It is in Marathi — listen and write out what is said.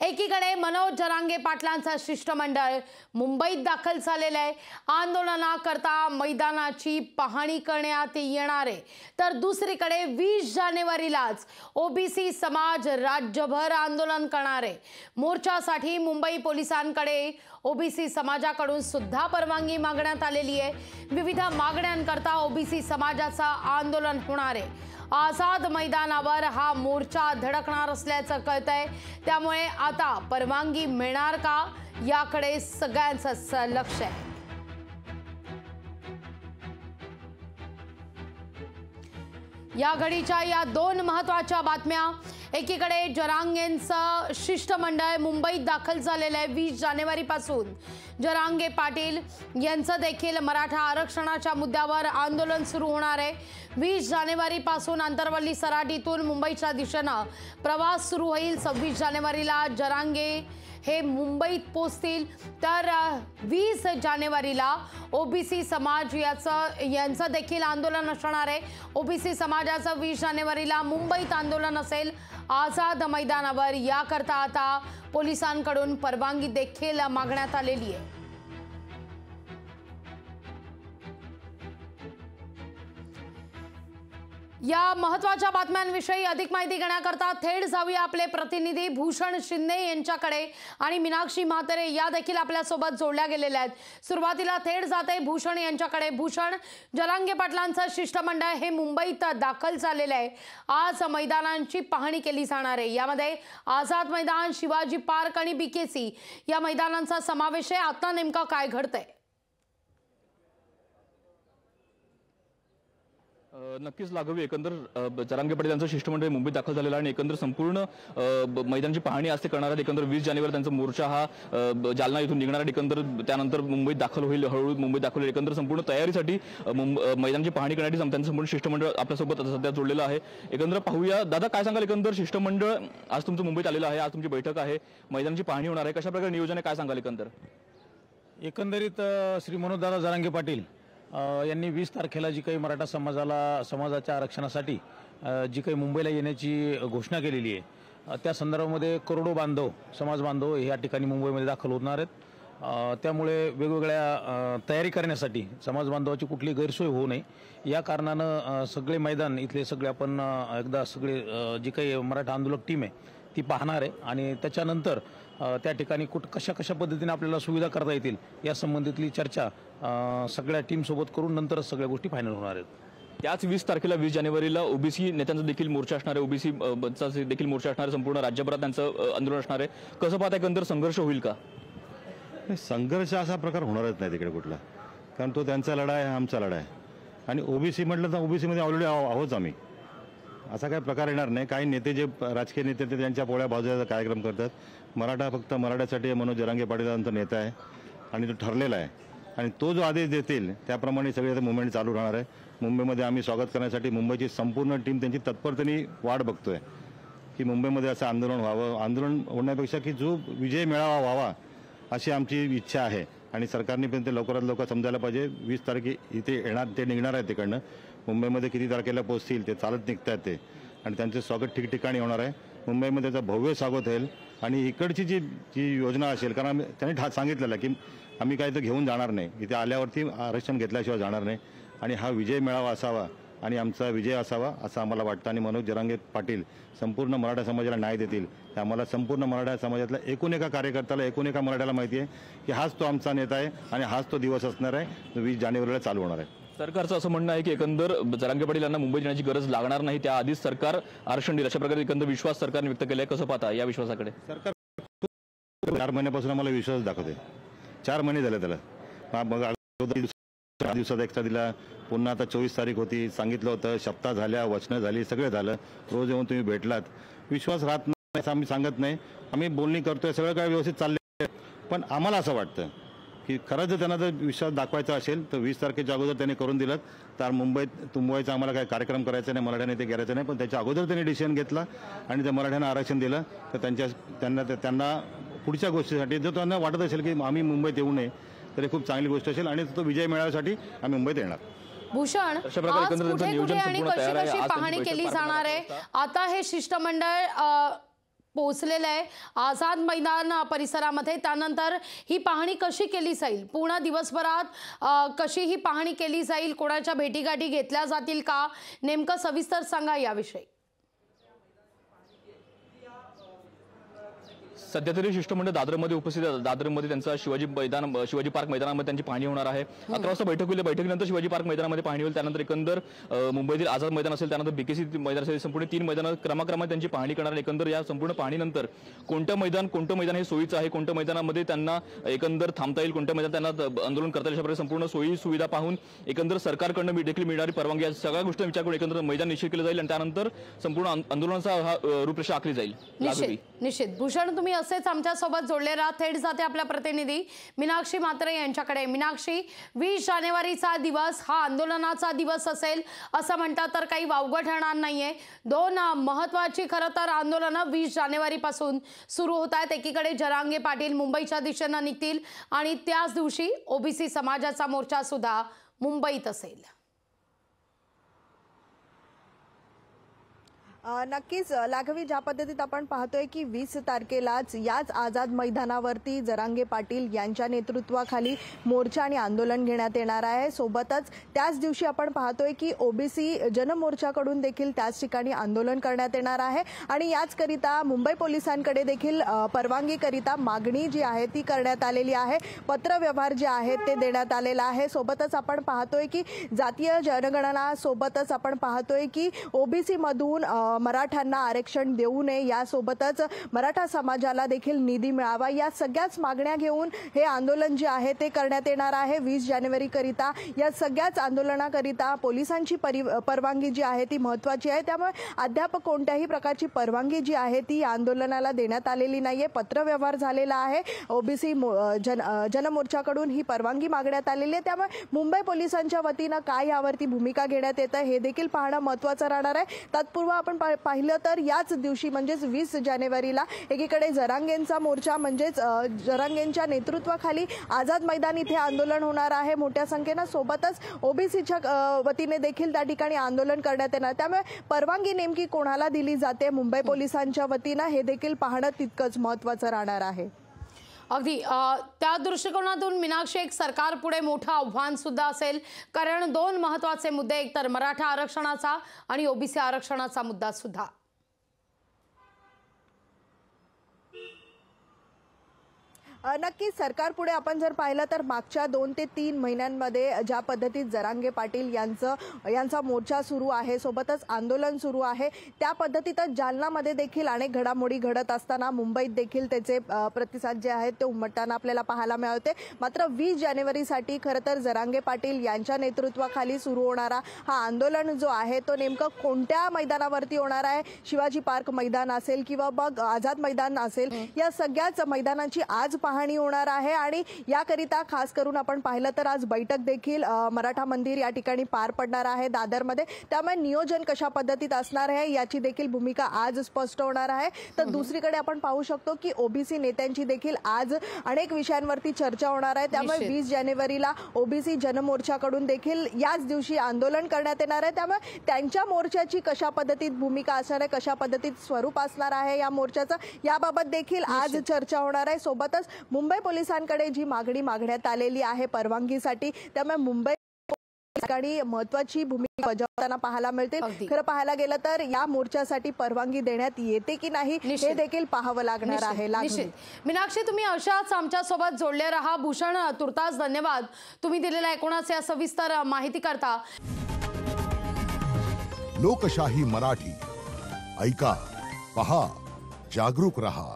एकीकडे मनोज जरांगे पाटलांचं शिष्टमंडळ मुंबईत दाखल झालेलं आहे। आंदोलनाकरता मैदानाची पाहणी करण्यात येणार आहे, तर दुसरीकडे 20 जानेवारीलाच ओबीसी समाज राज्यभर आंदोलन करणार आहे। मोर्चासाठी मुंबई पोलिसांकडे ओबीसी समाजाकडून सुद्धा परवानगी मागण्यात आलेली आहे। विविध मागण्यांकरता ओबीसी समाजाचं आंदोलन होणार आहे। आझाद मैदानावर हा मोर्चा धडकणार असल्याचं कळतंय, त्यामुळे आता परवानगी मिळणार का याकडे सगळ्यांचं लक्ष आहे। या घडीच्या या दोन महत्त्वाच्या बातम्या। एकीकडे जरांगेंचं शिष्टमंडळ मुंबईत दाखल झालेलं आहे। 20 जानेवारीपासून जरांगे पाटील यांचं देखील मराठा आरक्षणाच्या मुद्द्यावर आंदोलन सुरू होणार आहे। 20 जानेवारीपासून अंतरवली सराटीतून मुंबईच्या दिशेनं प्रवास सुरू होईल। 26 जानेवारीला जरांगे हे मुंबईत पोहोचतील, तर 20 जानेवारीला ओबीसी समाज यांचं देखील आंदोलन असणार आहे। ओबीसी समाजाचं 20 जानेवारीला मुंबईत आंदोलन असेल आझाद मैदानावर। याकरता आता पोलिसांकडून परवानगी देखील मागण्यात आलेली आहे। या महत्त्वाच्या बातम्यांविषयी अधिक माहिती घेण्याकरता थेट जाऊया आपले प्रतिनिधी भूषण शिंदे यांच्याकडे, आणि मीनाक्षी म्हात्रे या देखील आपल्या सोबत जोडल्या गेलेल्या आहेत। सुरुवातीला थेट जाते भूषण यांच्याकडे। भूषण, जरांगे पाटलांचं शिष्टमंडळ हे मुंबईत दाखल झालेलं आहे। आज मैदानांची पाहणी केली जाणार आहे। यामध्ये आझाद मैदान, शिवाजी पार्क आणि बीकेसी या मैदानांचा समावेश आहे। आता नेमका काय घडतंय? नक्कीच लागवी, एकंदर जरांगे पाटील यांचं शिष्टमंडळ मुंबईत दाखल झालेलं आहे आणि एकंदर संपूर्ण मैदानाची पाहणी आज ते करणार आहेत। एकंदर 20 जानेवारी त्यांचा मोर्चा हा जालना इथून निघणार आहे। एकंदर त्यानंतर मुंबईत दाखल होईल, हळूहळू मुंबईत दाखल होईल। एकंदर संपूर्ण तयारीसाठी मैदानाची पाहणी करण्यासाठी त्यांचं संपूर्ण शिष्टमंडळ आपल्यासोबत सध्या जोडलेलं आहे। एकंदर पाहूया, दादा काय सांगाल? एकंदर शिष्टमंडळ आज तुमचं मुंबईत आलेलं आहे, आज तुमची बैठक आहे, मैदानाची पाहणी होणार आहे, कशा प्रकारे नियोजन आहे, काय सांगाल? एकंदरीत श्री मनोज दादा जरांगे पाटील यांनी 20 तारखेला जी काही मराठा समाजाच्या आरक्षणासाठी जी काही मुंबईला येण्याची घोषणा केलेली आहे, त्या संदर्भामध्ये करोडो समाज बांधव या ठिकाणी मुंबईमध्ये दाखल होणार आहेत। त्यामुळे वेगवेगळ्या तयारी करण्यासाठी समाज बांधवाची कुठली गैरसोय होऊ नये या कारणानं सगळे मैदान इथले सगळे आपण एकदा सगळे जी काही मराठा आंदोलक टीम आहे ती पाहणार आहे, आणि त्याच्यानंतर त्या ठिकाणी कशा पद्धतीने आपल्याला सुविधा करता येतील या संबंधितली चर्चा सगळ्या टीमसोबत करून नंतरच सगळ्या गोष्टी फायनल होणार आहेत। त्याच 20 तारखेला 20 जानेवारीला ओबीसी नेत्यांचा देखील मोर्चा असणार आहे, ओबीसीचा देखील मोर्चा असणार आहे, संपूर्ण राज्यभरात त्यांचं आंदोलन असणार आहे। कसं पाहता, एकंदर संघर्ष होईल का? संघर्ष असा प्रकार होणारच नाही तिकडे कुठला, कारण तो त्यांचा लढा आहे, आमचा लढा आहे। आणि ओबीसी म्हटलं तर ओबीसीमध्ये ऑलरेडी आहोत आम्ही, असा काही प्रकार येणार नाही। काही नेते जे राजकीय नेते ते त्यांच्या पोळ्या भाजवायचा कार्यक्रम करतात। मराठा फक्त मराठ्यासाठी मनोज जरांगे पाटील यांचा नेता आहे आणि तो ठरलेला आहे, आणि तो जो आदेश देतील त्याप्रमाणे सगळे आता मुवमेंट चालू राहणार आहे। मुंबईमध्ये आम्ही स्वागत करण्यासाठी मुंबईची संपूर्ण टीम त्यांची तत्परतेने वाट बघतोय की मुंबईमध्ये असं आंदोलन व्हावं। आंदोलन होण्यापेक्षा की जो विजय मेळावा व्हावा अशी आमची इच्छा आहे, आणि सरकारने पण ते लवकरात लवकर समजायला पाहिजे। 20 तारखे इथे येणार, ते निघणार आहेत तिकडनं, मुंबईमध्ये किती तारखेला पोहोचतील ते चालत निघतात ते, आणि त्यांचे स्वागत ठिकठिकाणी होणार आहे। मुंबईमध्ये त्याचं भव्य स्वागत होईल, आणि इकडची जी योजना असेल, कारण त्यांनी सांगितलेलं की आम्ही काही तर घेऊन जाणार नाही, इथे आल्यावरती आरक्षण घेतल्याशिवाय जाणार नाही, आणि हा विजय मेळावा असावा आणि आमचा विजय असावा असं आम्हाला वाटतं। आणि मनोज जरांगे पाटील संपूर्ण मराठा समाजाला न्याय देतील, ते आम्हाला संपूर्ण मराठा समाजातल्या एकूण एका कार्यकर्त्याला, एकूण एका मराठ्याला माहिती आहे की हाच तो आमचा नेता आहे आणि हाच तो दिवस असणार आहे, 20 जानेवारीला चालू होणार आहे। सरकारचं असं म्हणणं आहे की एकंदर जरांगे पाटील यांना मुंबईत येण्याची गरज लागणार नाही, त्याआधीच सरकार आरक्षण देईल, अशा प्रकारे एकंदर विश्वास सरकारने व्यक्त केलाय। कसं पाहता या विश्वासाकडे? सरकार 4 महिन्यापासून आम्हाला विश्वास दाखवते, 4 महिने झाले त्याला। मग 4 दिवसात एक्स्ट्रा दिला, पुन्हा आता 24 तारीख होती, सांगितलं होतं, शपथा झाल्या, वचनं झाली, सगळं झालं, रोज येऊन तुम्ही भेटलात, विश्वास राहत नाही असं आम्ही सांगत नाही, आम्ही बोलणी करतोय, सगळं काय व्यवस्थित चाललंय। पण आम्हाला असं वाटतं की खरंच जर त्यांना जर विश्वास दाखवायचा असेल तर 20 तारखेच्या अगोदर त्यांनी करून दिलं, तर मुंबईचा आम्हाला काही कार्यक्रम करायचा नाही, मराठ्याने ते करायचं नाही, पण त्याच्या अगोदर त्यांनी डिसिजन घेतला आणि त्या मराठ्यांना आरक्षण दिलं, तर त्यांना पुढच्या गोष्टीसाठी जर त्यांना वाटत असेल की आम्ही मुंबईत येऊ नये तर ही खूप चांगली गोष्ट असेल, आणि तो विजय मिळवण्यासाठी आम्ही मुंबईत येणार। भूषण, कुठे आणि कशी पाहणी केली जाणार आहे? आता हे शिष्टमंडळ पोहोचलेलं आहे आझाद मैदान परिसरामध्ये। त्यानंतर ही पाहणी कशी केली जाईल, पूर्ण दिवसभरात कशी ही पाहणी केली जाईल, कोणाच्या भेटीगाठी घेतल्या जातील का, नेमकं सविस्तर सांगा याविषयी। सध्या तरी शिष्टमंडळ दादरमध्ये उपस्थित आहे। दादरमध्ये त्यांचा शिवाजी पार्क मैदानामध्ये त्यांची पाहणी होणार आहे। 11 वाजता बैठक होईल। बैठकीनंतर शिवाजी पार्क मैदानामध्ये पाहणी होईल। त्यानंतर एकंदर मुंबईतील आझाद मैदान असेल, त्यानंतर बीकेसी मैदान असेल, संपूर्ण 3 मैदान क्रमाक्रमाने त्यांची पाहणी करणार आहे। एकंदर या संपूर्ण पाहणीनंतर कोणतं मैदान हे सोयीचं आहे, कोणत्या मैदानामध्ये त्यांना एकंदर थांबता येईल, कोणत्या मैदानात त्यांना आंदोलन करता येईल, अशा संपूर्ण सोयी सुविधा पाहून एकंदर सरकारकडून देखील मिळणारी परवानगी या सगळ्या गोष्टी विचार करून एकंदर मैदान निश्चित केलं जाईल आणि त्यानंतर संपूर्ण आंदोलनाचा हा रूपरेषा आखली जाईल। निश्चित भूषण, तुम्ही असेच आमच्यासोबत जोडले राहा। थेट जाते आपल्या प्रतिनिधी मीनाक्षी म्हात्रे यांच्याकडे। मीनाक्षी, 20 जानेवारीचा दिवस हा आंदोलनाचा दिवस असेल असं म्हणतात तर काही वावगं ठरणार नाहीये। 2 महत्त्वाची खरं तर आंदोलनं 20 जानेवारीपासून सुरू होत आहेत। एकीकडे जरांगे पाटील मुंबईच्या दिशेनं निघतील आणि त्याच दिवशी ओबीसी समाजाचा मोर्चा सुद्धा मुंबईत असेल। नक्कीच लाघवी, ज्या पद्धतीत आपण पाहतोय की 20 तारखेलाच याच आझाद मैदानावरती जरांगे पाटील यांच्या नेतृत्वाखाली मोर्चा आणि आंदोलन घेण्यात येणार आहे। सोबतच त्याच दिवशी आपण पाहतोय की ओबीसी जनमोर्चाकडून देखील त्याच ठिकाणी आंदोलन करण्यात येणार आहे आणि याचकरिता मुंबई पोलिसांकडे देखील परवानगीकरिता मागणी जी आहे ती करण्यात आलेली आहे। पत्रव्यवहार जे आहेत ते देण्यात आलेला आहे। सोबतच आपण पाहतोय की जातीय जनगणना सोबतच आपण पाहतोय की ओबीसी मधून मराठ्यांना आरक्षण देऊ नये, यासोबतच मराठा समाजाला देखील निधी मिळावा, या सगळ्याच मागण्या घेऊन हे आंदोलन जे आहे ते करण्यात येणार आहे 20 जानेवारी करिता। या सगळ्याच आंदोलनाकरिता पोलिसांची परवानगी जी आहे ती महत्त्वाची आहे। त्यामुळे अद्याप कोणत्याही प्रकारची परवानगी जी आहे ती आंदोलनाला देण्यात आलेली नाहीये। पत्रव्यवहार झालेला आहे। ओबीसी जनमोर्चाकडून ही परवानगी मागण्यात आलेली आहे। त्यामुळे मुंबई पोलिसांच्या वतीनं काय यावरती भूमिका घेण्यात येतं हे देखील पाहणं महत्त्वाचं राहणार आहे। तत्पूर्वी आपण पाहिलं तर याच दिवशी म्हणजेच 20 जानेवारीला एकीकडे जरांगेंचा मोर्चा म्हणजेच जरांगेंच्या नेतृत्वाखाली आझाद मैदान इथे आंदोलन होणार आहे मोठ्या संख्येनं। सोबतच ओबीसीच्या वतीने देखील त्या ठिकाणी आंदोलन करण्यात येणार। त्यामुळे परवानगी नेमकी कोणाला दिली जाते मुंबई पोलिसांच्या वतीनं हे देखील पाहणं तितकंच महत्त्वाचं राहणार आहे। अगदी त्या दृष्टिकोनातून मीनाक्षी, एक सरकार पुढे मोठं आव्हान सुद्धा असेल, कारण 2 महत्त्वाचे मुद्दे, एक तर मराठा आरक्षणाचा आणि ओबीसी आरक्षणाचा मुद्दा सुद्धा। नक्कीच सरकार पुढे आपण जर पाहिलं तर मागच्या 2 ते 3 महिन्यांमध्ये ज्या पद्धतीत जरांगे पाटील यांचा मोर्चा सुरू आहे, सोबतच आंदोलन सुरू आहे, त्या पद्धतीतच जालनामध्ये देखील अनेक घडामोडी घडत असताना मुंबईत देखील त्याचे प्रतिसाद जे आहेत ते उमटताना आपल्याला पाहायला मिळते। मात्र 20 जानेवारीसाठी खरं तर जरांगे पाटील यांच्या नेतृत्वाखाली सुरू होणारा हा आंदोलन जो आहे तो नेमकं कोणत्या मैदानावरती होणार आहे, शिवाजी पार्क मैदान असेल किंवा मग आझाद मैदान असेल, या सगळ्याच मैदानाची आज पाहणी होणार आहे। आणि याकरिता खास करून आपण पाहिलं तर आज बैठक देखील मराठा मंदिर या ठिकाणी पार पडणार आहे दादरमध्ये। त्यामुळे नियोजन कशा पद्धतीत असणार आहे याची देखील भूमिका आज स्पष्ट होणार आहे। तर दुसरीकडे आपण पाहू शकतो की ओबीसी नेत्यांची देखील आज अनेक विषयांवरती चर्चा होणार आहे। त्यामुळे 20 जानेवारीला ओबीसी जनमोर्चाकडून देखील याच दिवशी आंदोलन करण्यात येणार आहे। त्यामुळे त्यांच्या मोर्चाची कशा पद्धतीत भूमिका असणार आहे, कशा पद्धतीत स्वरूप असणार आहे या मोर्चाचं, याबाबत देखील आज चर्चा होणार आहे। सोबतच मुंबई पोलिसांकडे जी मागणी मागण्यात आलेली आहे परवानगीसाठी, त्यामुळे मुंबई ठिकाणी महत्त्वाची भूमिका बजावताना पाहायला मिळते। खरं पाहायला गेलं तर या मोर्चासाठी परवानगी देण्यात येते की नाही हे देखील पाहावं लागणार आहे। मीनाक्षी, तुम्ही अशाच आमच्या सोबत जोडले रहा। भूषण, तुर्तास धन्यवाद तुम्ही दिलेल्या एकूणच या सविस्तर माहिती करता। लोकशाही मराठी, ऐका, पहा, जागरूक रहा।